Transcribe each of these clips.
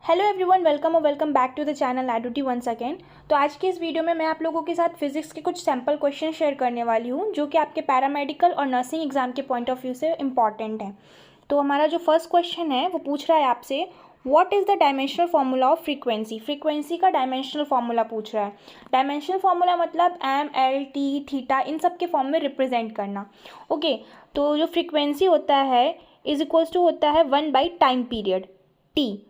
Hello everyone, welcome और welcome back to the channel एडुटी once again. तो आज के इस वीडियो में मैं आप लोगों के साथ फिजिक्स के कुछ सैम्पल क्वेश्चन शेयर करने वाली हूँ जो कि आपके पैरामेडिकल और नर्सिंग एग्जाम के पॉइंट ऑफ व्यू से इंपॉर्टेंट है। तो हमारा जो फर्स्ट क्वेश्चन है वो पूछ रहा है आपसे, what is the dimensional formula of frequency. Frequency का डायमेंशनल फार्मूला पूछ रहा है। डायमेंशनल फार्मूला मतलब M, L, T, theta in सब के फॉर्म में रिप्रेजेंट करना। ओके, तो जो फ्रीक्वेंसी होता है इज इक्वल्स टू होता है 1/टाइम पीरियड टी।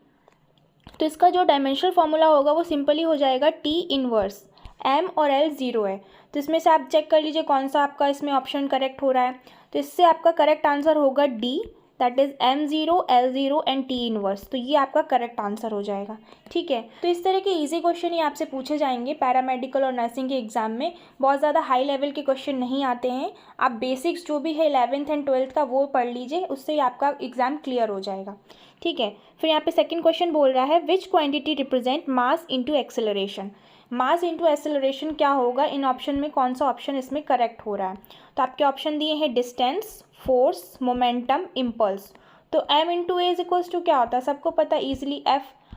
तो इसका जो डायमेंशनल फार्मूला होगा वो सिंपली हो जाएगा टी इनवर्स। एम और एल ज़ीरो है, तो इसमें से आप चेक कर लीजिए कौन सा आपका इसमें ऑप्शन करेक्ट हो रहा है। तो इससे आपका करेक्ट आंसर होगा D, that is M zero, L zero and T inverse. तो ये आपका करेक्ट आंसर हो जाएगा। ठीक है, तो इस तरह के इजी क्वेश्चन ही आपसे पूछे जाएंगे पैरामेडिकल और नर्सिंग के एग्जाम में। बहुत ज़्यादा हाई लेवल के क्वेश्चन नहीं आते हैं। आप बेसिक्स जो भी है 11th एंड 12th का वो पढ़ लीजिए, उससे ही आपका एग्जाम क्लियर हो जाएगा। ठीक है, फिर यहाँ पे सेकंड क्वेश्चन बोल रहा है विच quantity represent mass into acceleration. Mass into acceleration क्या होगा, इन ऑप्शन में कौन सा ऑप्शन इसमें करेक्ट हो रहा है। तो आपके ऑप्शन दिए हैं डिस्टेंस, फोर्स, मोमेंटम, इम्पल्स। तो m into A is equals to क्या होता है, सबको पता है easily,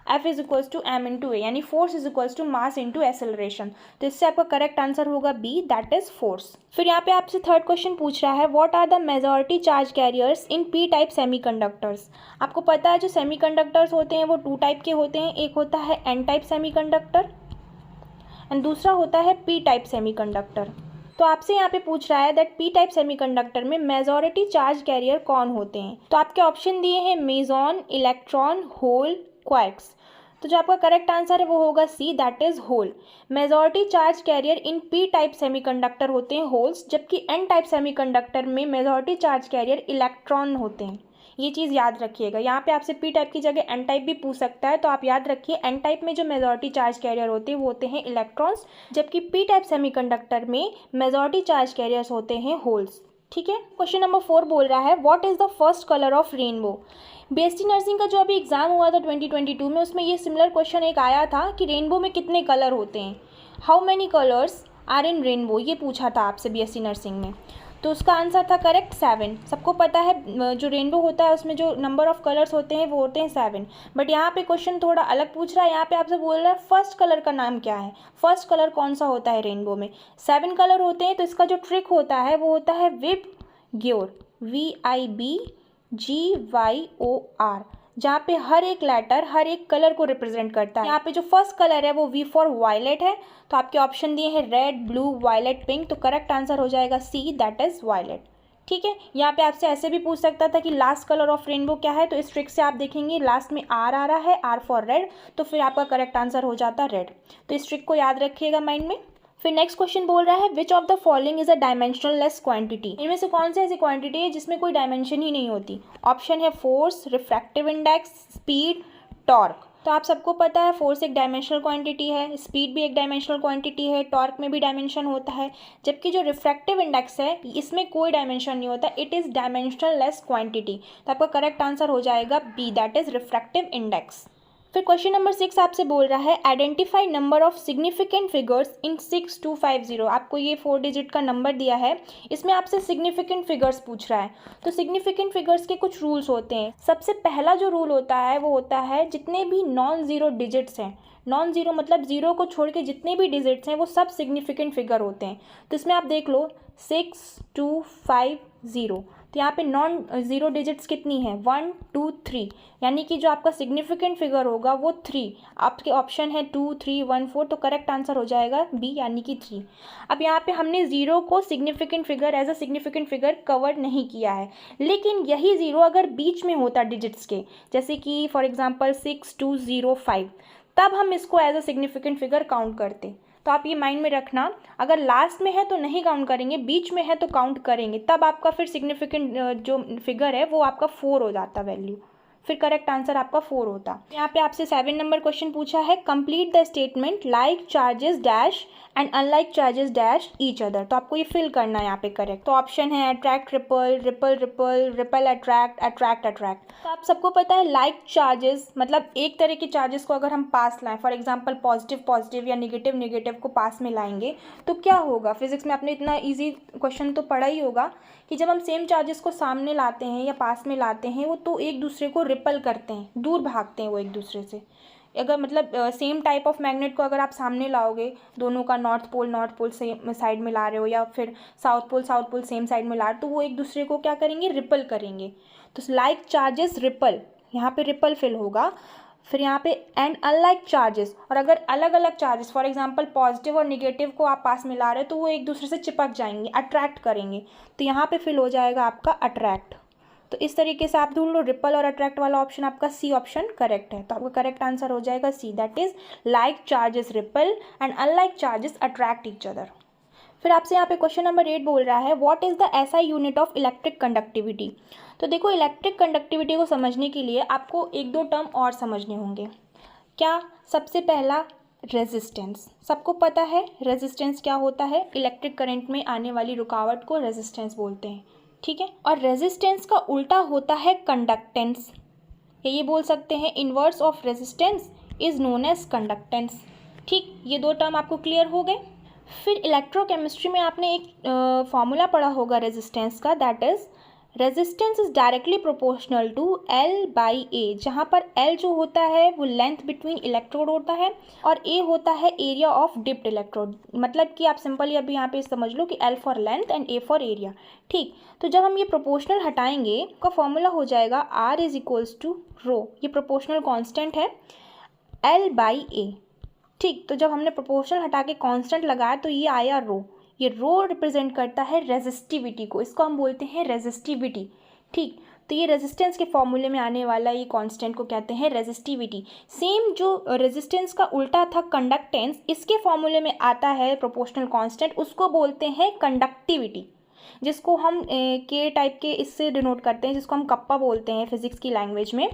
F is equals to M into A, यानी force is equals to mass into acceleration. तो इससे आपका करेक्ट आंसर होगा बी, दैट इज फोर्स। फिर यहाँ पे आपसे थर्ड क्वेश्चन पूछ रहा है what are the majority charge carriers in P type semiconductors. आपको पता है जो सेमीकंडक्टर्स होते हैं वो टू टाइप के होते हैं, एक होता है एन टाइप सेमीकंडक्टर एंड दूसरा होता है पी टाइप सेमीकंडक्टर। तो आपसे यहाँ पे पूछ रहा है दैट पी टाइप सेमीकंडक्टर में मेजॉरिटी चार्ज कैरियर कौन होते हैं। तो आपके ऑप्शन दिए हैं मेजॉन, इलेक्ट्रॉन, होल, क्वार्क्स। तो जो आपका करेक्ट आंसर है वो होगा C, that is hole. Majority charge carrier in P type semiconductor होते हैं होल्स, जबकि एन टाइप सेमीकंडक्टर में मेजॉरिटी चार्ज कैरियर इलेक्ट्रॉन होते हैं। ये चीज़ याद रखिएगा, यहाँ पे आपसे पी टाइप की जगह एन टाइप भी पूछ सकता है, तो आप याद रखिए एन टाइप में जो मेजॉरिटी चार्ज कैरियर होते हैं वो होते हैं इलेक्ट्रॉन्स, जबकि पी टाइप सेमीकंडक्टर में मेजॉरिटी चार्ज कैरियर्स होते हैं होल्स। ठीक है, क्वेश्चन नंबर 4 बोल रहा है what is the first colour of rainbow. BSc nursing का जो अभी एग्जाम हुआ था 2022 में, उसमें ये सिमिलर क्वेश्चन एक आया था कि रेनबो में कितने कलर होते हैं, how many colours are in rainbow, ये पूछा था आपसे बीएससी नर्सिंग में। तो उसका आंसर था करेक्ट 7। सबको पता है जो रेनबो होता है उसमें जो नंबर ऑफ कलर्स होते हैं वो होते हैं 7। बट यहाँ पे क्वेश्चन थोड़ा अलग पूछ रहा है, यहाँ पे आपसे बोल रहा है फर्स्ट कलर का नाम क्या है, फर्स्ट कलर कौन सा होता है रेनबो में। 7 कलर होते हैं, तो इसका जो ट्रिक होता है वो होता है विब ग्योर, VIBGYOR, जहाँ पे हर एक लेटर हर एक कलर को रिप्रेजेंट करता है। यहाँ पे जो फर्स्ट कलर है वो V फॉर वायलेट है। तो आपके ऑप्शन दिए हैं रेड, ब्लू, वायलेट, पिंक। तो करेक्ट आंसर हो जाएगा सी, दैट इज वायलेट। ठीक है, यहाँ पे आपसे ऐसे भी पूछ सकता था कि लास्ट कलर ऑफ रेनबो क्या है। तो इस ट्रिक से आप देखेंगे लास्ट में R आ रहा है, R फॉर रेड, तो फिर आपका करेक्ट आंसर हो जाता रेड। तो इस ट्रिक को याद रखिएगा माइंड में। फिर नेक्स्ट क्वेश्चन बोल रहा है which of the following is a dimensional less quantity. इनमें से कौन सी ऐसी क्वांटिटी है जिसमें कोई डायमेंशन ही नहीं होती। ऑप्शन है force, refractive index, speed, torque. तो आप सबको पता है फोर्स एक डायमेंशनल क्वांटिटी है, स्पीड भी एक डायमेंशनल क्वांटिटी है, टॉर्क में भी डायमेंशन होता है, जबकि जो रिफ्रैक्टिव इंडेक्स है इसमें कोई डायमेंशन नहीं होता, it is dimensional less quantity. तो आपका करेक्ट आंसर हो जाएगा B, that is refractive index. फिर क्वेश्चन नंबर 6 आपसे बोल रहा है identify number of significant figures in 6250। आपको ये 4 डिजिट का नंबर दिया है, इसमें आपसे सिग्निफिकेंट फिगर्स पूछ रहा है। तो सिग्निफिकेंट फिगर्स के कुछ रूल्स होते हैं। सबसे पहला जो रूल होता है वो होता है जितने भी नॉन ज़ीरो डिजिट्स हैं, नॉन ज़ीरो मतलब ज़ीरो को छोड़ के जितने भी डिजिट्स हैं वो सब सिग्निफिकेंट फिगर होते हैं। तो इसमें आप देख लो 6250, तो यहाँ पे नॉन ज़ीरो डिजिट्स कितनी है 1 2 3, यानी कि जो आपका सिग्निफिकेंट फिगर होगा वो 3। आपके ऑप्शन है 2 3 1 4, तो करेक्ट आंसर हो जाएगा बी, यानी कि 3। अब यहाँ पे हमने ज़ीरो को significant figure as a significant figure cover नहीं किया है, लेकिन यही ज़ीरो अगर बीच में होता डिजिट्स के, जैसे कि फॉर एग्जांपल 6205, तब हम इसको as a significant figure count करते। तो आप ये माइंड में रखना, अगर लास्ट में है तो नहीं काउंट करेंगे, बीच में है तो काउंट करेंगे, तब आपका फिर सिग्निफिकेंट जो फिगर है वो आपका 4 हो जाता वैल्यू। फिर करेक्ट आंसर आपका 4 होता। यहाँ पे आपसे 7 नंबर क्वेश्चन पूछा है complete the statement like charges dash and unlike charges dash each other. तो आपको ये फिल करना है यहाँ पे करेक्ट। तो ऑप्शन है attract ripple, ripple ripple, ripple attract, attract attract. तो आप सबको पता है लाइक चार्जेस मतलब एक तरह के चार्जेस को अगर हम पास लाएं, फॉर एग्जांपल पॉजिटिव पॉजिटिव या निगेटिव निगेटिव को पास में लाएंगे तो क्या होगा। फिजिक्स में आपने इतना ईजी क्वेश्चन तो पढ़ा ही होगा कि जब हम सेम चार्जेस को सामने लाते हैं या पास में लाते हैं वो तो एक दूसरे को रिपल करते हैं, दूर भागते हैं वो एक दूसरे से। अगर मतलब सेम टाइप ऑफ मैग्नेट को अगर आप सामने लाओगे, दोनों का नॉर्थ पोल सेम साइड में ला रहे हो या फिर साउथ पोल सेम साइड में ला रहे हो, तो वो एक दूसरे को क्या करेंगे, रिपल करेंगे। तो लाइक चार्जेस रिपल, यहाँ पे रिपल फिल होगा। फिर यहाँ पे एंड अनलाइक चार्जेस, और अगर अलग अलग चार्जेस फॉर एग्जांपल पॉजिटिव और निगेटिव को आप पास में ला रहे हो तो वो एक दूसरे से चिपक जाएंगे, अट्रैक्ट करेंगे। तो यहाँ पे फिल हो जाएगा आपका अट्रैक्ट। तो इस तरीके से आप ढूंढ लो, रिपल और अट्रैक्ट वाला ऑप्शन आपका सी ऑप्शन करेक्ट है। तो आपका करेक्ट आंसर हो जाएगा C, that is like charges repel and unlike charges attract each other. फिर आपसे यहाँ पे क्वेश्चन नंबर 8 बोल रहा है what is the SI unit of electric conductivity. तो देखो, इलेक्ट्रिक कंडक्टिविटी को समझने के लिए आपको एक दो टर्म और समझने होंगे। क्या? सबसे पहला रेजिस्टेंस। सबको पता है रेजिस्टेंस क्या होता है, इलेक्ट्रिक करंट में आने वाली रुकावट को रेजिस्टेंस बोलते हैं, ठीक है। और रेजिस्टेंस का उल्टा होता है कंडक्टेंस, ये बोल सकते हैं inverse of resistance is known as conductance, ठीक। ये दो टर्म आपको क्लियर हो गए। फिर इलेक्ट्रोकेमिस्ट्री में आपने एक फॉर्मूला पढ़ा होगा रेजिस्टेंस का, that is resistance is directly proportional to L by A, जहाँ पर L जो होता है वो लेंथ बिटवीन इलेक्ट्रोड होता है और A होता है एरिया ऑफ डिप्ड इलेक्ट्रोड। मतलब कि आप सिंपली अभी यहाँ पे समझ लो कि L for length and A for area, ठीक। तो जब हम ये प्रोपोर्शनल हटाएंगे का फॉर्मूला हो जाएगा R इज इक्वल्स टू रो, ये प्रोपोर्शनल कॉन्स्टेंट है L बाई ए, ठीक। तो जब हमने प्रोपोर्शनल हटा के कांस्टेंट लगाया तो ये आया रो, ये रो रिप्रेजेंट करता है रेजिस्टिविटी को, इसको हम बोलते हैं रेजिस्टिविटी, ठीक। तो ये रेजिस्टेंस के फॉर्मूले में आने वाला ये कांस्टेंट को कहते हैं रेजिस्टिविटी। सेम जो रेजिस्टेंस का उल्टा था कंडक्टेंस, इसके फॉर्मूले में आता है प्रोपोर्शनल कांस्टेंट, उसको बोलते हैं कंडक्टिविटी, जिसको हम के टाइप के इससे डिनोट करते हैं, जिसको हम कप्पा बोलते हैं फिजिक्स की लैंग्वेज में,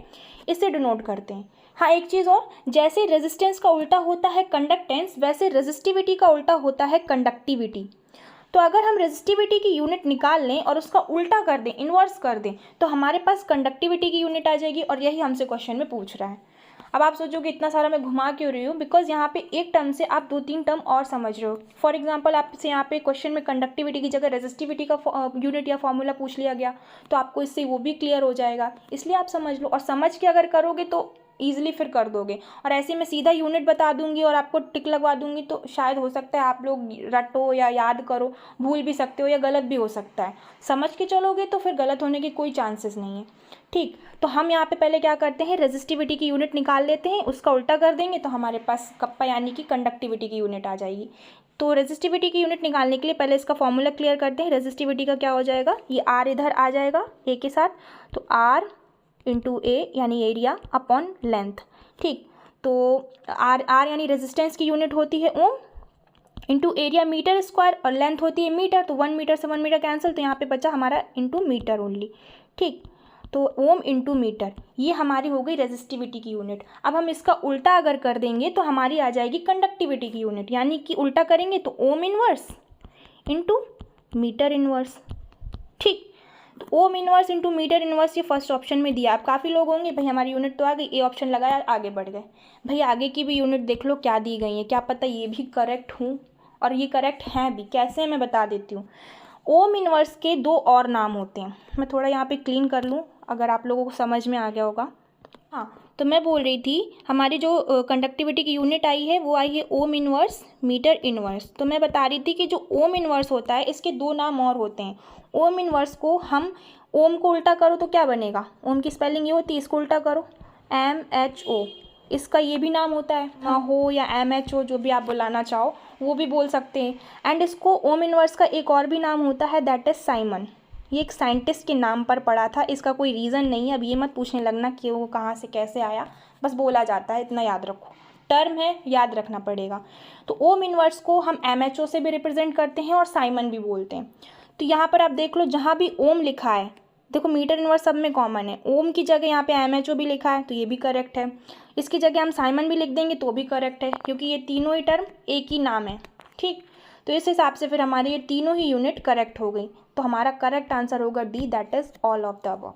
इससे डिनोट करते हैं। हाँ, एक चीज़ और, जैसे रेजिस्टेंस का उल्टा होता है कंडक्टेंस, वैसे रेजिस्टिविटी का उल्टा होता है कंडक्टिविटी। तो अगर हम रेजिस्टिविटी की यूनिट निकाल लें और उसका उल्टा कर दें, इन्वर्स कर दें, तो हमारे पास कंडक्टिविटी की यूनिट आ जाएगी, और यही हमसे क्वेश्चन में पूछ रहा है। अब आप सोचोगे इतना सारा मैं घुमा क्यों रही हूँ, बिकॉज यहाँ पे एक टर्म से आप दो तीन टर्म और समझ रहे हो। फॉर एग्जांपल आपसे यहाँ पे क्वेश्चन में कंडक्टिविटी की जगह रेजिस्टिविटी का यूनिट या फॉर्मूला पूछ लिया गया, तो आपको इससे वो भी क्लियर हो जाएगा, इसलिए आप समझ लो। और समझ के अगर करोगे तो ईजिली फिर कर दोगे, और ऐसे मैं सीधा यूनिट बता दूंगी और आपको टिक लगवा दूंगी, तो शायद हो सकता है आप लोग रटो या याद करो, भूल भी सकते हो या गलत भी हो सकता है। समझ के चलोगे तो फिर गलत होने की कोई चांसेस नहीं है, ठीक। तो हम यहाँ पे पहले क्या करते हैं, रेजिस्टिविटी की यूनिट निकाल लेते हैं, उसका उल्टा कर देंगे तो हमारे पास कप्पा यानी कि कंडक्टिविटी की यूनिट आ जाएगी। तो रेजिस्टिविटी की यूनिट निकालने के लिए पहले इसका फॉर्मूला क्लियर करते हैं। रेजिस्टिविटी का क्या हो जाएगा, ये R इधर आ जाएगा ए के साथ, तो R इंटू ए यानी एरिया अपॉन लेंथ, ठीक। तो R यानी रेजिस्टेंस की यूनिट होती है ओम, इंटू एरिया मीटर स्क्वायर, और लेंथ होती है मीटर, तो 1 मीटर से 1 मीटर कैंसिल, तो यहाँ पे बचा हमारा इंटू मीटर ओनली, ठीक। तो ओम इंटू मीटर, ये हमारी हो गई रेजिस्टिविटी की यूनिट। अब हम इसका उल्टा अगर कर देंगे तो हमारी आ जाएगी कंडक्टिविटी की यूनिट, यानी कि उल्टा करेंगे तो ohm inverse into metre inverse, ठीक। तो ohm inverse into metre inverse ये फर्स्ट ऑप्शन में दिया। आप काफ़ी लोग होंगे भाई हमारी यूनिट तो आ गई, ए ऑप्शन लगाया आगे बढ़ गए, भाई आगे की भी यूनिट देख लो क्या दी गई है, क्या पता ये भी करेक्ट हूँ, और ये करेक्ट हैं भी, कैसे मैं बता देती हूँ। ओम इनवर्स के दो और नाम होते हैं, मैं थोड़ा यहाँ पे क्लीन कर लूँ अगर आप लोगों को समझ में आ गया होगा। हाँ, तो मैं बोल रही थी हमारी जो कंडक्टिविटी की यूनिट आई है वो आई है ओम इनवर्स मीटर इनवर्स। तो मैं बता रही थी कि जो ओम इनवर्स होता है इसके दो नाम और होते हैं। ओम इनवर्स को हम, ओम को उल्टा करो तो क्या बनेगा, ओम की स्पेलिंग ये होती है, इसको उल्टा करो MHO, इसका ये भी नाम होता है, हो या MHO जो भी आप बुलाना चाहो वो भी बोल सकते हैं। एंड इसको ओम इनवर्स का एक और भी नाम होता है, दैट इज साइमन। ये एक साइंटिस्ट के नाम पर पड़ा था, इसका कोई रीज़न नहीं है, अब ये मत पूछने लगना कि वो कहाँ से कैसे आया, बस बोला जाता है, इतना याद रखो, टर्म है याद रखना पड़ेगा। तो ओम इनवर्स को हम MHO से भी रिप्रेजेंट करते हैं और साइमन भी बोलते हैं। तो यहाँ पर आप देख लो जहाँ भी ओम लिखा है, देखो मीटर इनवर्स सब में कॉमन है, ओम की जगह यहाँ पे MHO भी लिखा है तो ये भी करेक्ट है, इसकी जगह हम साइमन भी लिख देंगे तो भी करेक्ट है, क्योंकि ये तीनों ही टर्म एक ही नाम है, ठीक। तो इस हिसाब से फिर हमारी ये तीनों ही यूनिट करेक्ट हो गई, तो हमारा करेक्ट आंसर होगा D, that is all of the above.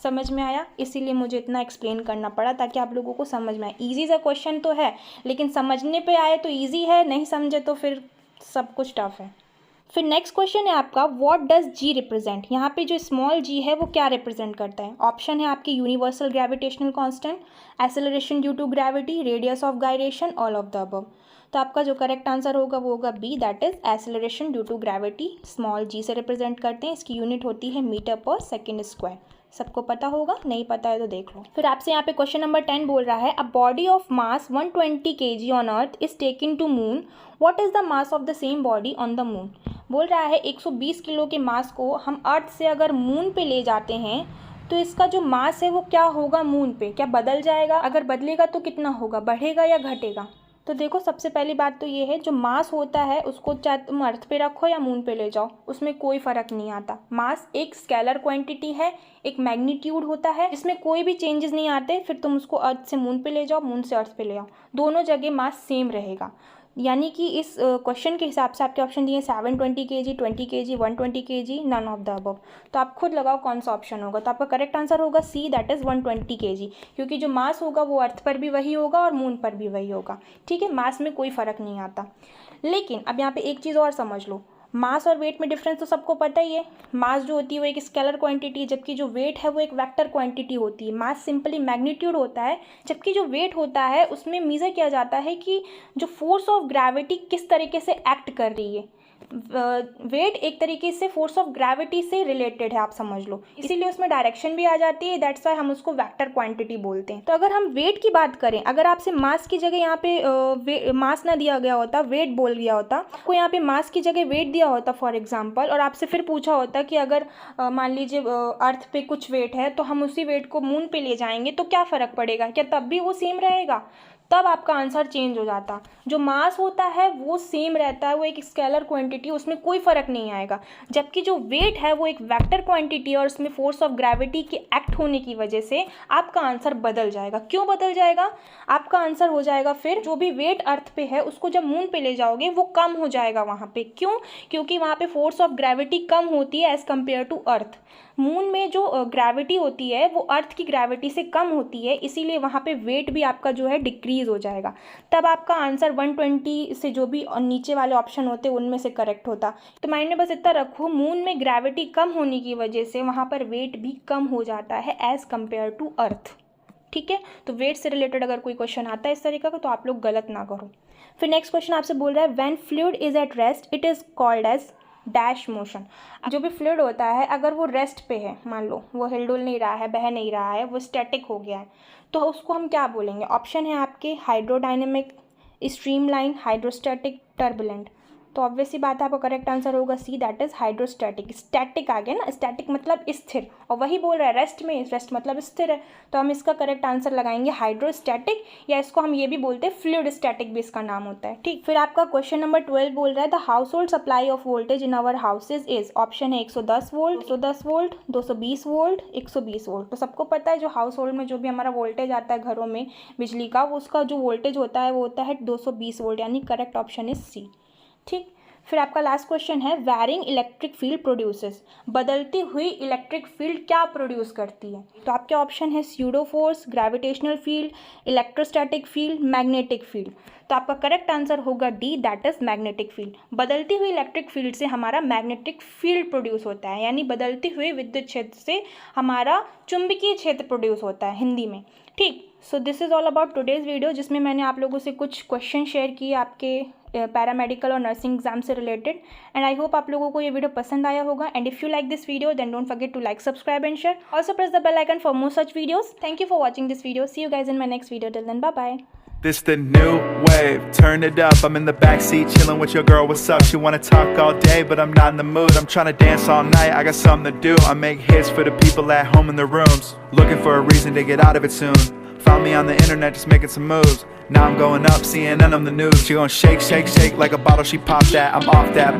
समझ में आया, इसीलिए मुझे इतना एक्सप्लेन करना पड़ा ताकि आप लोगों को समझ में आए। ईजी सा क्वेश्चन तो है, लेकिन समझने पे आए तो ईजी है, नहीं समझे तो फिर सब कुछ टफ है। फिर नेक्स्ट क्वेश्चन है आपका व्हाट डज जी रिप्रेजेंट। यहाँ पे जो स्मॉल जी है वो क्या रिप्रेजेंट करता है। ऑप्शन है आपके universal gravitational constant, acceleration due to gravity, radius of gyration, all of the above. तो आपका जो करेक्ट आंसर होगा वो होगा B, that is acceleration due to gravity small G से रिप्रेजेंट करते हैं। इसकी यूनिट होती है मीटर पर सेकेंड स्क्वायर। सबको पता होगा, नहीं पता है तो देख लो। फिर आपसे यहाँ पे क्वेश्चन नंबर 10 बोल रहा है a body of mass 120 kg on earth is taken to moon, what is the mass of the same body on the moon. बोल रहा है 120 किलो के मास को हम अर्थ से अगर मून पे ले जाते हैं तो इसका जो मास है वो क्या होगा मून पे, क्या बदल जाएगा, अगर बदलेगा तो कितना होगा, बढ़ेगा या घटेगा। तो देखो सबसे पहली बात तो ये है जो मास होता है उसको चाहे तुम अर्थ पे रखो या मून पे ले जाओ उसमें कोई फ़र्क नहीं आता। मास एक स्केलर क्वांटिटी है, एक मैग्नीट्यूड होता है, इसमें कोई भी चेंजेस नहीं आते। फिर तुम उसको अर्थ से मून पे ले जाओ, मून से अर्थ पे ले आओ, दोनों जगह मास सेम रहेगा। यानी कि इस क्वेश्चन के हिसाब से आपके ऑप्शन दिए 720 kg, 20 kg, 120 kg, none of the above. तो आप खुद लगाओ कौन सा ऑप्शन होगा। तो आपका करेक्ट आंसर होगा सी, दैट इज़ 120 kg, क्योंकि जो मास होगा वो अर्थ पर भी वही होगा और मून पर भी वही होगा। ठीक है, मास में कोई फ़र्क नहीं आता। लेकिन अब यहाँ पे एक चीज़ और समझ लो, मास और वेट में डिफरेंस तो सबको पता ही है। मास जो होती है वो एक स्केलर क्वांटिटी है, जबकि जो वेट है वो एक वेक्टर क्वांटिटी होती है। मास सिंपली मैग्नीट्यूड होता है, जबकि जो वेट होता है उसमें मेजर किया जाता है कि जो फोर्स ऑफ ग्रेविटी किस तरीके से एक्ट कर रही है। वेट एक तरीके से फोर्स ऑफ ग्रेविटी से रिलेटेड है, आप समझ लो, इसीलिए उसमें डायरेक्शन भी आ जाती है, दैट्स वाई हम उसको वेक्टर क्वांटिटी बोलते हैं। तो अगर हम वेट की बात करें, अगर आपसे मास की जगह यहाँ पे मास ना दिया गया होता, वेट बोल गया होता, आपको यहाँ पे मास की जगह वेट दिया होता फॉर एग्जांपल, और आपसे फिर पूछा होता कि अगर मान लीजिए अर्थ पे कुछ वेट है तो हम उसी वेट को मून पे ले जाएंगे तो क्या फ़र्क पड़ेगा, क्या तब भी वो सेम रहेगा? तब आपका आंसर चेंज हो जाता। जो मास होता है वो सेम रहता है, वो एक स्केलर क्वांटिटी, उसमें कोई फ़र्क नहीं आएगा। जबकि जो वेट है वो एक वेक्टर क्वांटिटी है और उसमें फोर्स ऑफ ग्रेविटी के एक्ट होने की वजह से आपका आंसर बदल जाएगा। क्यों बदल जाएगा? आपका आंसर हो जाएगा फिर जो भी वेट अर्थ पे है उसको जब मून पे ले जाओगे वो कम हो जाएगा वहाँ पे। क्यों? क्योंकि वहाँ पे फोर्स ऑफ ग्रेविटी कम होती है as compare to earth. Moon में जो ग्रेविटी होती है वो अर्थ की ग्रेविटी से कम होती है, इसीलिए वहाँ पे वेट भी आपका जो है डिक्रीज हो जाएगा। तब आपका आंसर 120 से जो भी नीचे वाले ऑप्शन होते हैं उनमें से करेक्ट होता। तो माइंड में बस इतना रखो, मून में ग्रेविटी कम होने की वजह से वहाँ पर वेट भी कम हो जाता है एज़ कम्पेयर टू अर्थ। ठीक है, तो वेट से रिलेटेड अगर कोई क्वेश्चन आता है इस तरीके का तो आप लोग गलत ना करो। फिर नेक्स्ट क्वेश्चन आपसे बोल रहा है when fluid is at rest it is called as dash motion. जो भी फ्लूइड होता है अगर वो रेस्ट पे है, मान लो वो हिलडुल नहीं रहा है, बह नहीं रहा है, वो स्टैटिक हो गया है, तो उसको हम क्या बोलेंगे? ऑप्शन है आपके हाइड्रोडायनेमिक, स्ट्रीमलाइन, हाइड्रोस्टैटिक, टर्बुलेंट। तो ऑब्वियसली बात है आपका करेक्ट आंसर होगा C, that is hydrostatic. Static आ गया ना, स्टैटिक मतलब स्थिर, और वही बोल रहा है रेस्ट में, रेस्ट मतलब स्थिर है, तो हम इसका करेक्ट आंसर लगाएंगे हाइड्रोस्टैटिक, या इसको हम ये भी बोलते हैं फ्लूइड स्टैटिक भी इसका नाम होता है। ठीक, फिर आपका क्वेश्चन नंबर 12 बोल रहा है the household supply of voltage in our houses is. Option है 110 वोल्ट, 210 वोल्ट, 220 वोल्ट, 120 वोल्ट। तो सबको पता है जो हाउस होल्ड में जो भी हमारा वोल्टेज आता है घरों में बिजली का, वो उसका जो वोल्टेज होता है वो होता है 220 वोल्ट, यानी करेक्ट ऑप्शन इज सी। ठीक, फिर आपका लास्ट क्वेश्चन है वैरिंग इलेक्ट्रिक फील्ड प्रोड्यूसेस। बदलती हुई इलेक्ट्रिक फील्ड क्या प्रोड्यूस करती है? तो आपके ऑप्शन है pseudo force, gravitational field, electrostatic field, magnetic field. तो आपका करेक्ट आंसर होगा D, that is magnetic field. बदलती हुई इलेक्ट्रिक फील्ड से हमारा मैग्नेटिक फील्ड प्रोड्यूस होता है, यानी बदलती हुई विद्युत क्षेत्र से हमारा चुंबकीय क्षेत्र प्रोड्यूस होता है हिंदी में। ठीक, so this is all about today's video, जिसमें मैंने आप लोगों से कुछ क्वेश्चन शेयर किए आपके पैरामेडिकल और नर्सिंग एग्जाम से रिलेटेड, एंड आई होप आप लोगों को ये वीडियो पसंद आया होगा। And if you like this video then don't forget to like, subscribe and share. Also press the bell icon for more such videos. Thank you for watching this video. See you guys in my next video. Till then, bye bye. This the new wave, turn it up, I'm in the backseat chilling with your girl, what's up? She wanna talk all day, but I'm not in the mood. I'm trying to dance all night, I got something to do. I make hits for the people at home in their rooms, looking for a reason to get out of it soon. Found me on the internet just making some moves. Now I'm going up, CNN on the news. She gon' shake, shake, shake like a bottle, she popped that. I'm off that.